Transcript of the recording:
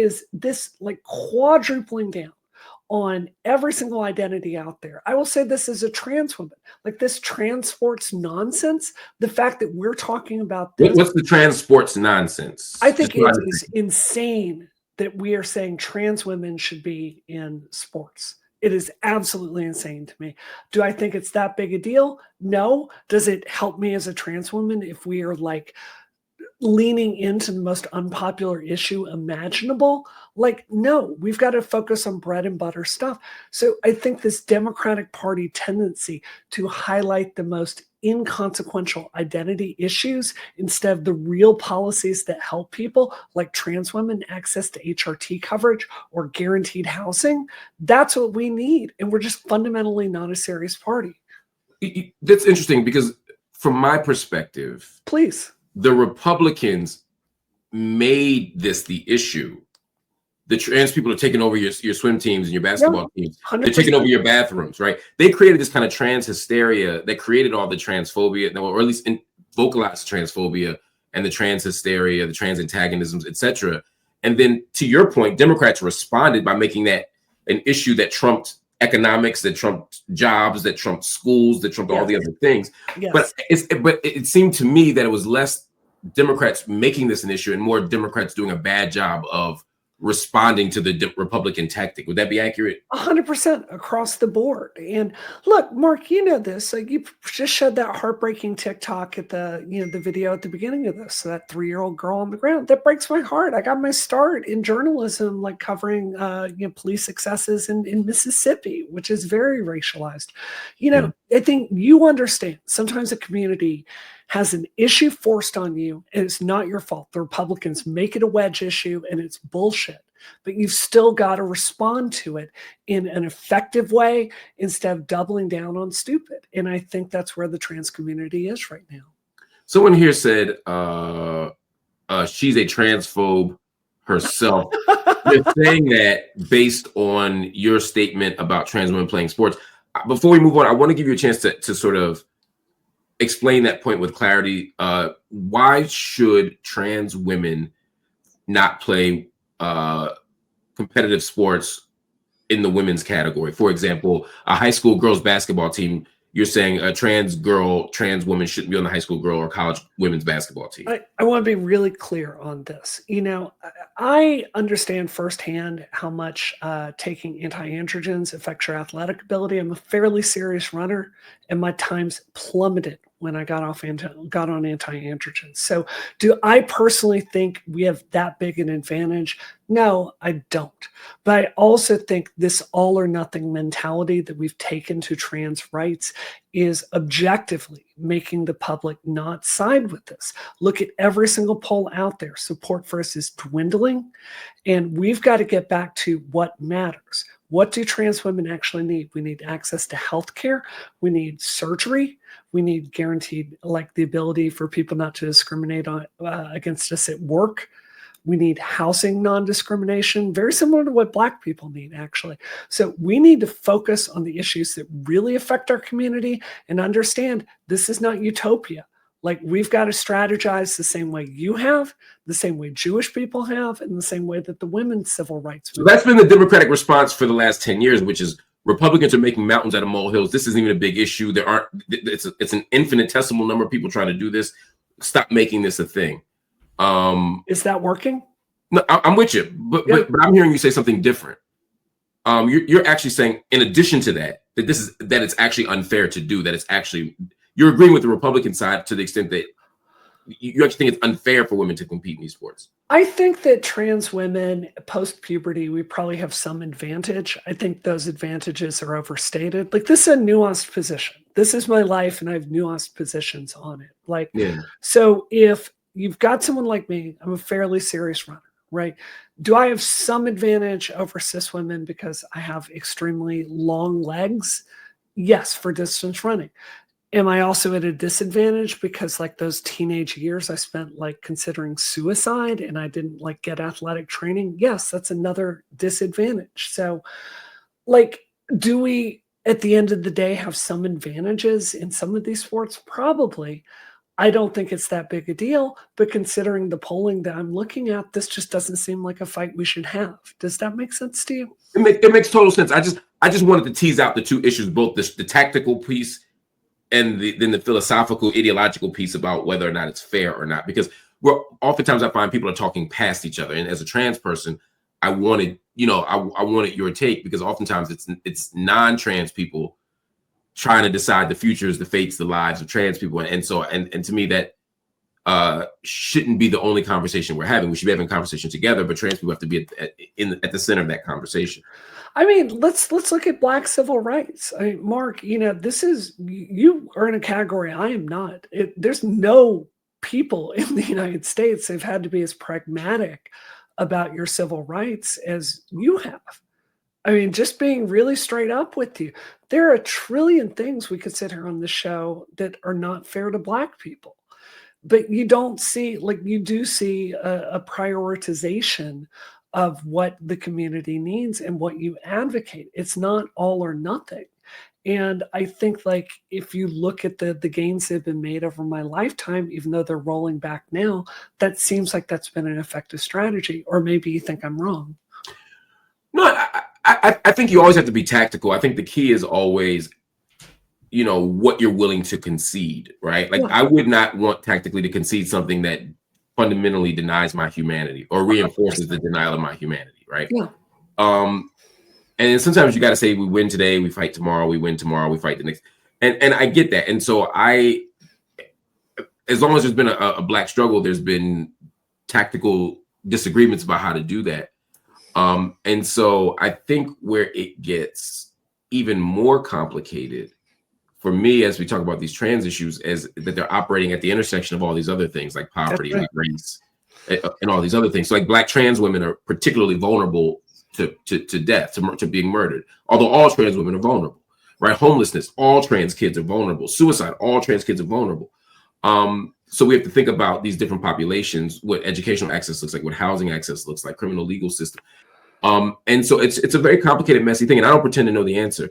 is this like quadrupling down on every single identity out there. I will say this as a trans woman, like this trans sports nonsense, the fact that we're talking about this. What's the trans sports nonsense? I think it is insane that we are saying trans women should be in sports. It is absolutely insane to me. Do I think it's that big a deal? No. Does it help me as a trans woman if we are like leaning into the most unpopular issue imaginable? Like, no, we've got to focus on bread and butter stuff. So I think this Democratic Party tendency to highlight the most inconsequential identity issues instead of the real policies that help people, like trans women access to HRT coverage or guaranteed housing, that's what we need. And we're just fundamentally not a serious party. That's interesting because from my perspective, please, the Republicans made this the issue. The trans people are taking over your swim teams and your basketball teams. 100%. They're taking over your bathrooms, right? They created this kind of trans hysteria that created all the transphobia, or at least vocalized transphobia and the trans hysteria, the trans antagonisms, etc. And then, to your point, Democrats responded by making that an issue that trumped economics, that trumped jobs, that trumped schools, that trumped all the other things. Yes. But it seemed to me that it was less Democrats making this an issue and more Democrats doing a bad job of responding to the Republican tactic. Would that be accurate? 100% across the board. And look, Mark, you know this. Like, you just showed that heartbreaking TikTok at the video at the beginning of this. So that 3-year-old girl on the ground. That breaks my heart. I got my start in journalism, like covering police successes in Mississippi, which is very racialized. I think you understand sometimes a community has an issue forced on you and it's not your fault. The Republicans make it a wedge issue and it's bullshit, but you've still got to respond to it in an effective way instead of doubling down on stupid. And I think that's where the trans community is right now. Someone here said she's a transphobe herself. You're saying that based on your statement about trans women playing sports. Before we move on, I want to give you a chance to sort of explain that point with clarity. Why should trans women not play competitive sports in the women's category? For example, a high school girls basketball team, you're saying a trans woman shouldn't be on the high school girl or college women's basketball team. I want to be really clear on this. I understand firsthand how much taking anti-androgens affects your athletic ability. I'm a fairly serious runner, and my times plummeted when I got on anti-androgens. So do I personally think we have that big an advantage? No, I don't. But I also think this all or nothing mentality that we've taken to trans rights is objectively making the public not side with this. Look at every single poll out there. Support for us is dwindling, and we've got to get back to what matters. What do trans women actually need? We need access to health care. We need surgery. We need guaranteed, like the ability for people not to discriminate against us at work. We need housing non-discrimination, very similar to what Black people need, actually. So we need to focus on the issues that really affect our community and understand this is not utopia. Like, we've got to strategize the same way you have, the same way Jewish people have, and the same way that the women's civil rights. So that's been the Democratic response for the last 10 years, which is Republicans are making mountains out of molehills. This isn't even a big issue. It's an infinitesimal number of people trying to do this. Stop making this a thing. Is that working? No, I'm with you, but I'm hearing you say something different. You're actually saying, in addition to that it's actually unfair to do that. It's actually, you're agreeing with the Republican side to the extent that you actually think it's unfair for women to compete in these sports. I think that trans women post-puberty, we probably have some advantage. I think those advantages are overstated. Like, this is a nuanced position. This is my life, and I have nuanced positions on it. So if you've got someone like me, I'm a fairly serious runner, right? Do I have some advantage over cis women because I have extremely long legs? Yes, for distance running. Am I also at a disadvantage because, like, those teenage years I spent like considering suicide and I didn't like get athletic training? Yes, that's another disadvantage. So, like, do we at the end of the day have some advantages in some of these sports? Probably. I don't think it's that big a deal, but considering the polling that I'm looking at, this just doesn't seem like a fight we should have. Does that make sense to you? It makes total sense. I just wanted to tease out the two issues, both the tactical piece and then the philosophical, ideological piece about whether or not it's fair or not. Because oftentimes I find people are talking past each other. And as a trans person, I wanted your take, because oftentimes it's non-trans people trying to decide the futures, the fates, the lives of trans people. And so to me, that shouldn't be the only conversation we're having. We should be having a conversation together, but trans people have to be at the center of that conversation. I mean, let's look at Black civil rights. I mean, Mark, you are in a category I am not. There's no people in the United States that have had to be as pragmatic about your civil rights as you have. I mean, just being really straight up with you, there are a trillion things we could sit here on the show that are not fair to Black people. But you don't see, you do see a prioritization of what the community needs and what you advocate. It's not all or nothing. And I think, if you look at the gains that have been made over my lifetime, even though they're rolling back now, that seems like that's been an effective strategy. Or maybe you think I'm wrong. No, I think you always have to be tactical. I think the key is always, what you're willing to concede, right? I would not want tactically to concede something that fundamentally denies my humanity or reinforces the denial of my humanity, right? Yeah. And sometimes you got to say, we win today, we fight tomorrow, we win tomorrow, we fight the next. And I get that. And so as long as there's been a Black struggle, there's been tactical disagreements about how to do that. And so I think where it gets even more complicated for me, as we talk about these trans issues, is that they're operating at the intersection of all these other things, like poverty, like race, and all these other things. So Black trans women are particularly vulnerable to death, to being murdered. Although all trans women are vulnerable, right? Homelessness, all trans kids are vulnerable. Suicide, all trans kids are vulnerable. So we have to think about these different populations, what educational access looks like, what housing access looks like, criminal legal system. And so it's a very complicated, messy thing. And I don't pretend to know the answer.